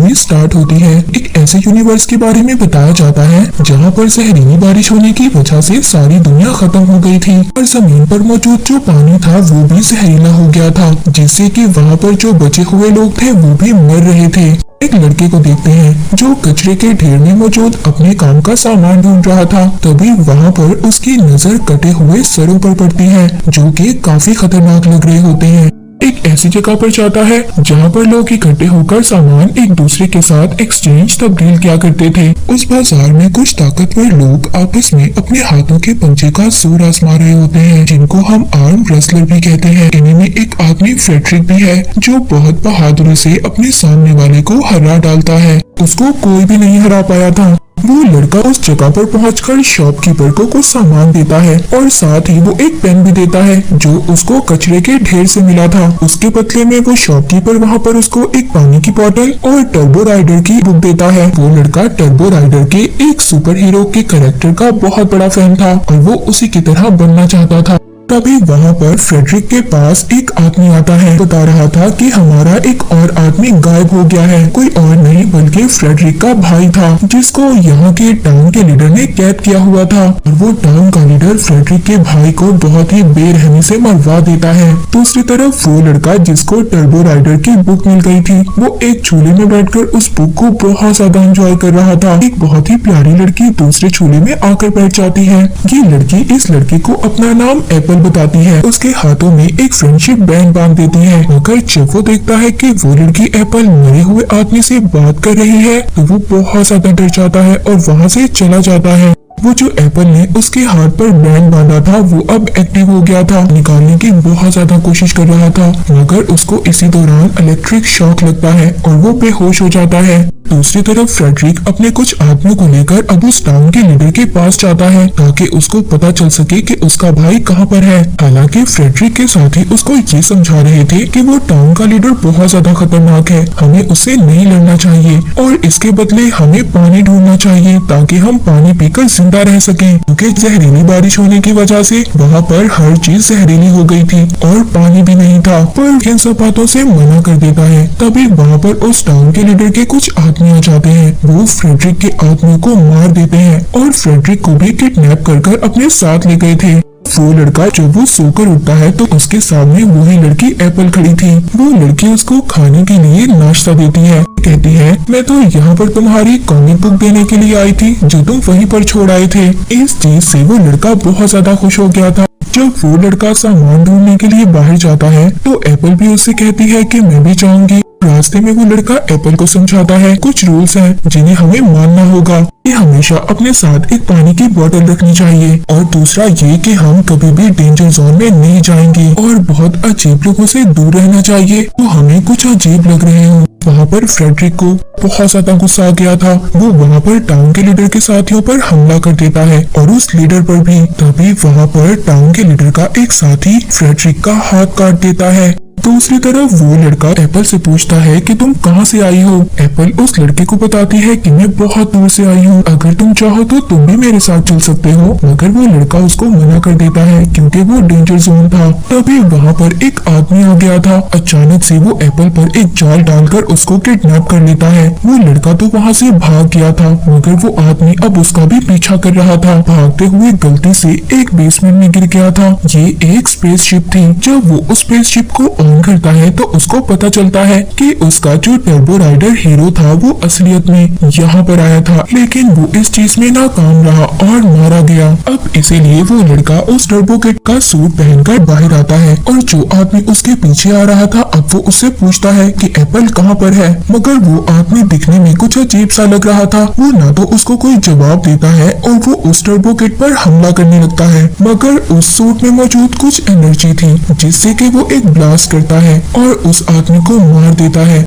Story start होती है। एक ऐसे यूनिवर्स के बारे में बताया जाता है जहाँ पर जहरीली बारिश होने की वजह से सारी दुनिया खत्म हो गई थी और जमीन पर मौजूद जो पानी था वो भी जहरीला हो गया था, जिससे कि वहाँ पर जो बचे हुए लोग थे वो भी मर रहे थे। एक लड़के को देखते हैं जो कचरे के ढेर में मौजूद अपने काम का सामान ढूंढ रहा था। तभी वहाँ पर उसकी नजर कटे हुए सरों पर पड़ती है जो कि काफी खतरनाक लग रहे होते हैं। एक ऐसी जगह पर जाता है जहाँ पर लोग इकट्ठे होकर सामान एक दूसरे के साथ एक्सचेंज तब्दील किया करते थे। उस बाजार में कुछ ताकतवर लोग आपस में अपने हाथों के पंजे का जोर आजमा रहे होते हैं, जिनको हम आर्म रेसलर भी कहते हैं। इनमें एक आदमी फ्रेडरिक भी है जो बहुत बहादुरी से अपने सामने वाले को हरा डालता है। उसको कोई भी नहीं हरा पाया था। वो लड़का उस जगह पर पहुंचकर शॉपकीपर को कुछ सामान देता है और साथ ही वो एक पेन भी देता है जो उसको कचरे के ढेर से मिला था। उसके बदले में वो शॉपकीपर वहाँ पर उसको एक पानी की बोतल और टर्बो राइडर की बुक देता है। वो लड़का टर्बो राइडर के एक सुपर हीरो के कैरेक्टर का बहुत बड़ा फैन था और वो उसी की तरह बनना चाहता था। तभी वहाँ पर फ्रेडरिक के पास एक आदमी आता है, बता रहा था कि हमारा एक और आदमी गायब हो गया है। कोई और नहीं बल्कि फ्रेडरिक का भाई था जिसको यहाँ के टाउन के लीडर ने कैद किया हुआ था और वो टाउन का लीडर फ्रेडरिक के भाई को बहुत ही बेरहमी से मरवा देता है। दूसरी तरफ वो लड़का जिसको टर्बो राइडर की बुक मिल गई थी, वो एक झूले में बैठकर उस बुक को बहुत ज्यादा एंजॉय कर रहा था। एक बहुत ही प्यारी लड़की दूसरे झूले में आकर बैठ जाती है। ये लड़की इस लड़के को अपना नाम एप्पल बताती है। उसके हाथों में एक फ्रेंडशिप बैंड बांध देती है। मगर जब वो देखता है कि वो लड़की एप्पल मरे हुए आदमी से बात कर रही है तो वो बहुत ज्यादा डर जाता है और वहाँ से चला जाता है। वो जो एप्पल ने उसके हाथ पर बैंड बांधा था वो अब एक्टिव हो गया था। निकालने की बहुत ज्यादा कोशिश कर रहा था मगर उसको इसी दौरान इलेक्ट्रिक शॉक लगता है और वो बेहोश हो जाता है। दूसरी तरफ फ्रेडरिक अपने कुछ आदमियों को लेकर अब उस टाउन के लीडर के पास जाता है ताकि उसको पता चल सके कि उसका भाई कहाँ पर है। हालांकि फ्रेडरिक के साथी उसको ये समझा रहे थे कि वो टाउन का लीडर बहुत ज्यादा खतरनाक है, हमें उससे नहीं लड़ना चाहिए और इसके बदले हमें पानी ढूंढना चाहिए ताकि हम पानी पीकर जिंदा रह सकें, क्योंकि जहरीली बारिश होने की वजह से वहाँ पर हर चीज जहरीली हो गई थी और पानी भी नहीं था। पर इन सब बातों से मना कर देता है। तभी वहाँ पर उस टाउन के लीडर के कुछ आदमी आ जाते हैं। वो फ्रेडरिक के आदमी को मार देते हैं और फ्रेडरिक को भी किडनैप कर अपने साथ ले गए थे। वो लड़का जब वो सोकर उठता है तो उसके सामने वही लड़की एप्पल खड़ी थी। वो लड़की उसको खाने के लिए नाश्ता देती है, कहती है मैं तो यहाँ पर तुम्हारी कॉमिक बुक देने के लिए आई थी जो तुम वहीं पर छोड़ आए थे। इस चीज से वो लड़का बहुत ज्यादा खुश हो गया था। जब वो लड़का सामान ढूंढने के लिए बाहर जाता है तो एप्पल भी उससे कहती है कि मैं भी चाहूंगी। रास्ते में वो लड़का एप्पल को समझाता है कुछ रूल्स हैं जिन्हें हमें मानना होगा कि हमेशा अपने साथ एक पानी की बोतल रखनी चाहिए और दूसरा ये कि हम कभी भी डेंजर जोन में नहीं जाएंगे और बहुत अजीब लोगों से दूर रहना चाहिए तो हमें कुछ अजीब लग रहे हो। वहाँ पर फ्रेडरिक को बहुत ज्यादा गुस्सा आ गया था। वो वहाँ पर टाउन के लीडर के साथियों पर हमला कर देता है और उस लीडर पर भी। तभी वहाँ पर टाउन के लीडर का एक साथी फ्रेडरिक का हाथ काट देता है। दूसरी तरफ वो लड़का एप्पल से पूछता है कि तुम कहाँ से आई हो। एप्पल उस लड़के को बताती है कि मैं बहुत दूर से आई हूँ, अगर तुम चाहो तो तुम भी मेरे साथ चल सकते हो। मगर वो लड़का उसको मना कर देता है क्योंकि वो डेंजर जोन था। तभी वहाँ पर एक आदमी आ गया था। अचानक से वो एप्पल पर एक जाल डालकर उसको किडनैप कर लेता है। वो लड़का तो वहाँ से भाग गया था मगर वो आदमी अब उसका भी पीछा कर रहा था। भागते हुए गलती से एक बेसमेंट में गिर गया था। ये एक स्पेसशिप थी। जब वो उस स्पेसशिप को ऑन करता है तो उसको पता चलता है कि उसका जो टर्बो राइडर हीरो था वो असलियत में यहाँ पर आया था, लेकिन वो इस चीज में नाकाम रहा और मारा गया। अब इसीलिए वो लड़का उस टर्बो किट का सूट पहनकर बाहर आता है और जो आदमी उसके पीछे आ रहा था अब वो उससे पूछता है कि एप्पल कहाँ पर है। मगर वो आदमी दिखने में कुछ अजीब सा लग रहा था। वो ना तो उसको कोई जवाब देता है और वो उस टर्बो किट पर हमला करने लगता है। मगर उस सूट में मौजूद कुछ एनर्जी थी जिससे कि वो एक ब्लास्ट करता है और उस आदमी को मार देता है।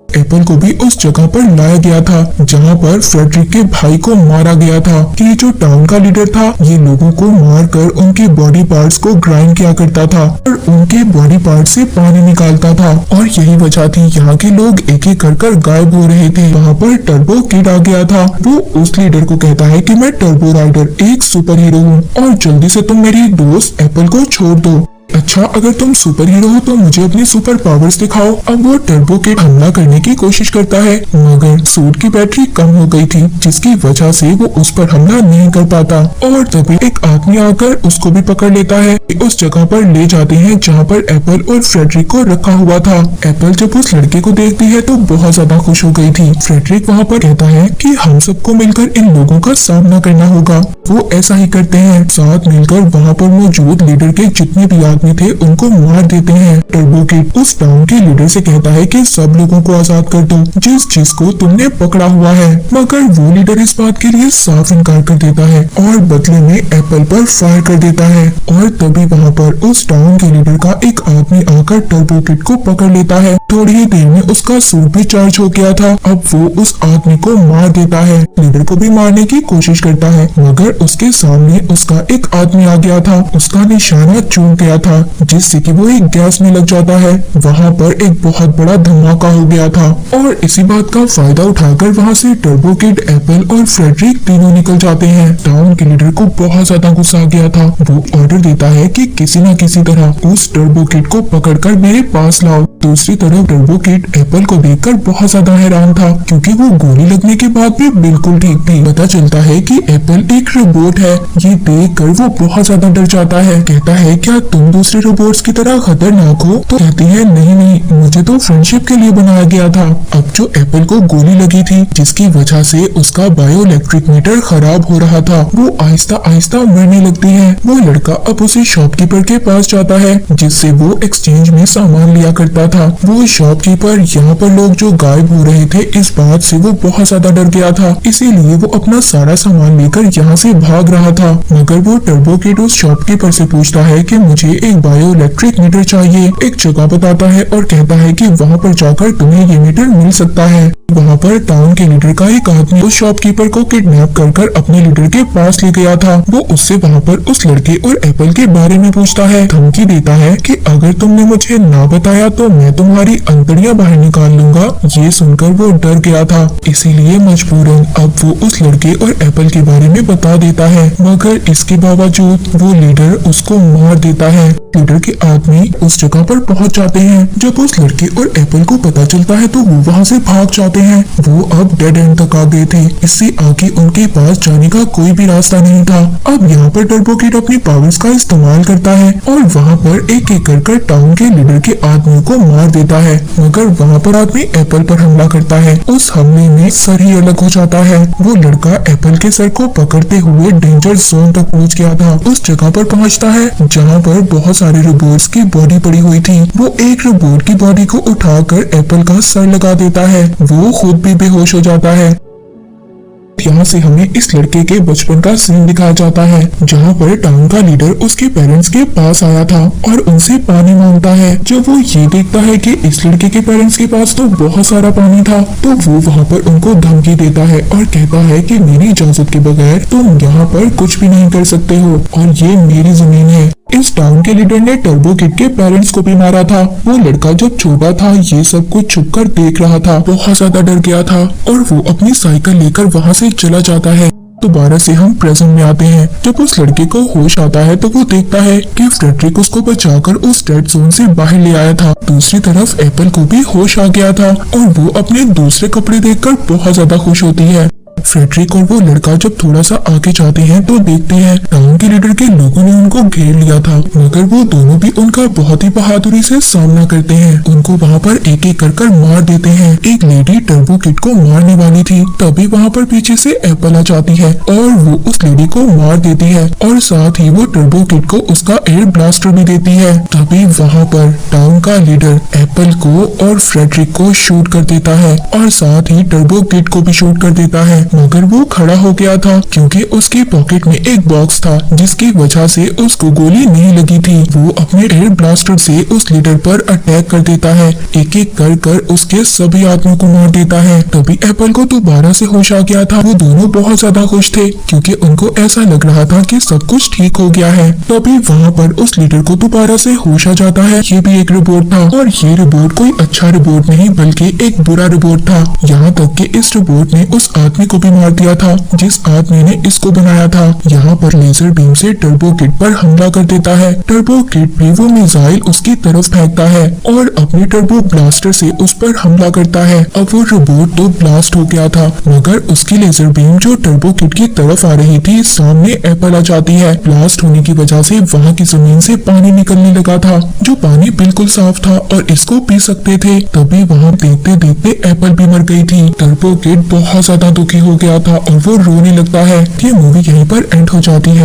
एप्पल को भी उस जगह पर लाया गया था जहाँ पर फ्रेडरिक के भाई को मारा गया था। कि जो टाउन का लीडर था ये लोगों को मारकर उनके बॉडी पार्ट्स को ग्राइंड किया करता था और उनके बॉडी पार्ट से पानी निकालता था और यही वजह थी यहाँ के लोग एक एक कर गायब हो रहे थे। वहाँ पर टर्बो किड आ गया था। वो उस लीडर को कहता है कि मैं टर्बो राइडर एक सुपर हीरो हूँ और जल्दी से तुम मेरी दोस्त एप्पल को छोड़ दो। अच्छा, अगर तुम सुपर हीरो हो तो मुझे अपनी सुपर पावर्स दिखाओ। अब वो टर्बो किड हमला करने की कोशिश करता है, मगर सूट की बैटरी कम हो गई थी, जिसकी वजह से वो उस पर हमला नहीं कर पाता। और तभी एक आदमी आकर उसको भी पकड़ लेता है। उस जगह पर ले जाते हैं जहाँ पर एप्पल और फ्रेडरिक को रखा हुआ था। एप्पल जब उस लड़के को देखती है तो बहुत ज्यादा खुश हो गई थी। फ्रेडरिक वहाँ पर कहता है कि हम सबको मिलकर इन लोगों का सामना करना होगा। वो ऐसा ही करते हैं, साथ मिलकर वहाँ पर मौजूद लीडर के जितने भी आदमी थे उनको मार देते हैं। टर्बो किड उस टाउन के लीडर से कहता है कि सब लोगों को आजाद कर दो जिसको तुमने पकड़ा हुआ है, मगर वो लीडर इस बात के लिए साफ इनकार कर देता है और बदले में एप्पल पर फायर कर देता है। और तभी वहाँ पर उस टाउन के लीडर का एक आदमी आकर टर्बो किड को पकड़ लेता है। थोड़ी ही देर में उसका सूट भी चार्ज हो गया था। अब वो उस आदमी को मार देता है। लीडर को भी मारने की कोशिश करता है, मगर उसके सामने उसका एक आदमी आ गया था। उसका निशाना चूक गया था, जिससे कि वो एक गैस में लग जाता है। वहाँ पर एक बहुत बड़ा धमाका हो गया था और इसी बात का फायदा उठाकर वहाँ से टर्बो किड, एप्पल और फ्रेडरिक तीनों निकल जाते हैं। टाउन के लीडर को बहुत ज्यादा गुस्सा आ गया था। वो ऑर्डर देता है कि किसी न किसी तरह उस टर्बो किड को पकड़कर मेरे पास लाओ। दूसरी तरफ टर्बो किड एप्पल को देखकर बहुत ज्यादा हैरान था, क्योंकि वो गोली लगने के बाद भी बिल्कुल ठीक थी। पता चलता है कि एप्पल एक रोबोट है। ये देखकर वो बहुत ज्यादा डर जाता है। कहता है क्या तुम दूसरे रोबोट्स की तरह खतरनाक हो? तो कहती है नहीं नहीं, मुझे तो फ्रेंडशिप के लिए बनाया गया था। अब जो एप्पल को गोली लगी थी, जिसकी वजह से उसका बायो इलेक्ट्रिक मीटर खराब हो रहा था, वो आहिस्ता आहिस्ता मरने लगती है। वो लड़का अब उसी शॉपकीपर के पास जाता है, जिससे वो एक्सचेंज में सामान लिया करता था। वो शॉपकीपर यहाँ पर लोग जो गायब हो रहे थे, इस बात से वो बहुत ज्यादा डर गया था, इसीलिए वो अपना सारा सामान लेकर यहाँ से भाग रहा था। मगर वो टर्बो किड उस शॉपकीपर से पूछता है कि मुझे एक बायो इलेक्ट्रिक मीटर चाहिए। एक जगह बताता है और कहता है कि वहाँ पर जाकर तुम्हें ये मीटर मिल सकता है। वहाँ पर टाउन के लीडर का एक आदमी उस शॉपकीपर को किडनैप कर अपने लीडर के पास ले गया था। वो उससे वहाँ पर उस लड़के और एप्पल के बारे में पूछता है, धमकी देता है कि अगर तुमने मुझे ना बताया तो मैं तुम्हारी अंतड़ियां बाहर निकाल लूंगा। ये सुनकर वो डर गया था, इसीलिए मजबूरन अब वो उस लड़के और एप्पल के बारे में बता देता है, मगर इसके बावजूद वो लीडर उसको मार देता है। लीडर के आदमी उस जगह पर पहुंच जाते हैं। जब उस लड़के और एप्पल को पता चलता है तो वो वहाँ से भाग जाते हैं। वो अब डेड एंड तक आ गए थे, इससे आगे उनके पास जाने का कोई भी रास्ता नहीं था। अब यहाँ पर टर्बो किड अपनी पावर्स का इस्तेमाल करता है और वहाँ पर एक एक कर टाउन के लीडर के आदमी को मार देता है, मगर वहाँ पर आदमी एप्पल पर हमला करता है। उस हमले में सर ही अलग हो जाता है। वो लड़का एप्पल के सर को पकड़ते हुए डेंजर जोन तक पहुँच गया था। उस जगह पर पहुँचता है जहाँ पर बहुत सारे रोबोट्स की बॉडी पड़ी हुई थी। वो एक रोबोट की बॉडी को उठाकर एप्पल का सर लगा देता है। वो खुद भी बेहोश हो जाता है। यहाँ से हमें इस लड़के के बचपन का सीन दिखाया जाता है, जहाँ पर टाउन का लीडर उसके पेरेंट्स के पास आया था और उनसे पानी मांगता है। जब वो ये देखता है कि इस लड़के के पेरेंट्स के पास तो बहुत सारा पानी था, तो वो वहाँ पर उनको धमकी देता है और कहता है कि मेरी इजाजत के बगैर तुम यहाँ पर कुछ भी नहीं कर सकते हो और ये मेरी जमीन है। इस टाउन के लीडर ने टर्बो किड के पेरेंट्स को भी मारा था। वो लड़का जब छोटा था ये सब कुछ छुपकर देख रहा था, बहुत ज्यादा डर गया था और वो अपनी साइकिल लेकर वहाँ से चला जाता है। दोबारा से हम प्रेजेंट में आते हैं। जब उस लड़के को होश आता है तो वो देखता है कि फ्रेडरिक उसको बचाकर उस डेड जोन से बाहर ले आया था। दूसरी तरफ एप्पल को भी होश आ गया था और वो अपने दूसरे कपड़े देखकर बहुत ज्यादा खुश होती है। फ्रेडरिक और वो लड़का जब थोड़ा सा आगे जाते हैं तो देखते हैं टाउन के लीडर के लोगों ने उनको घेर लिया था, मगर वो दोनों भी उनका बहुत ही बहादुरी से सामना करते हैं। उनको वहाँ पर एक एक कर मार देते हैं। एक लेडी टर्बो किड को मारने वाली थी, तभी वहाँ पर पीछे से एप्पल आ जाती है और वो उस लेडी को मार देती है और साथ ही वो टर्बो किड को उसका एयर ब्लास्टर भी देती है। तभी वहाँ पर टाउन का लीडर एप्पल को और फ्रेडरिक को शूट कर देता है और साथ ही टर्बो किड को भी शूट कर देता है, मगर वो खड़ा हो गया था क्योंकि उसके पॉकेट में एक बॉक्स था जिसकी वजह से उसको गोली नहीं लगी थी। वो अपने एयर ब्लास्टर से उस लीडर पर अटैक कर देता है, एक एक कर उसके सभी आदमियों को मार देता है। तभी एप्पल को दोबारा से होश आ गया था। वो दोनों बहुत ज्यादा खुश थे क्योंकि उनको ऐसा लग रहा था कि सब कुछ ठीक हो गया है। तभी वहाँ पर उस लीडर को दोबारा से होश आ जाता है। ये भी एक रोबोट था और ये रोबोट कोई अच्छा रोबोट नहीं बल्कि एक बुरा रोबोट था। यहाँ तक कि इस रोबोट ने उस आदमी को को भी मार दिया था जिस आदमी ने इसको बनाया था। यहाँ पर लेजर बीम से टर्बो किड पर हमला कर देता है। टर्बो किड भी वो मिसाइल उसकी तरफ फेंकता है और अपने टर्बो ब्लास्टर से उस पर हमला करता है। अब वो रोबोट तो ब्लास्ट हो गया था, मगर उसकी लेजर बीम जो टर्बो किड की तरफ आ रही थी, सामने एप्पल आ जाती है। ब्लास्ट होने की वजह से वहाँ की जमीन से पानी निकलने लगा था, जो पानी बिल्कुल साफ था और इसको पी सकते थे। तभी वहाँ देखते देखते एप्पल भी मर गई थी। टर्बो किड बहुत ज्यादा दुखी हो गया था और वो रोने लगता है। ये मूवी यहीं पर एंड हो जाती है।